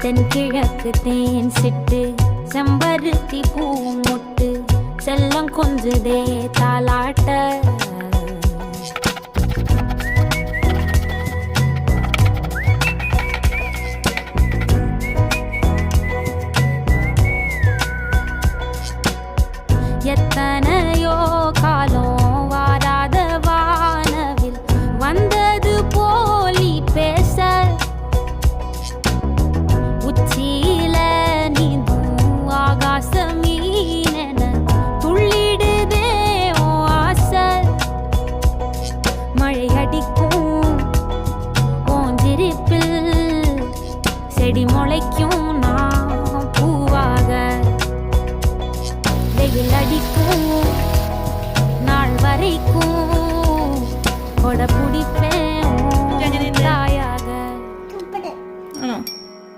தென்கிழக்கு தேன் சிட்டு செம்பருத்தி பூ முட்டு செல்லம் கொஞ்சுதே தாலாட்ட எத்தனையோ காலம் வாராத வானவில் வந்தது போலி பேச உச்சியில நீந்தும் ஆகாச மீனென துள்ளிடுதே ஓ ஆசை மழை அடிக்கும் ஓஞ்சிருப்பில் செடி முளைக்கும் நான் பூவாக வெயில் அடிக்கும் நாள் வரைக்கும் கொடை பிடிப்பேன்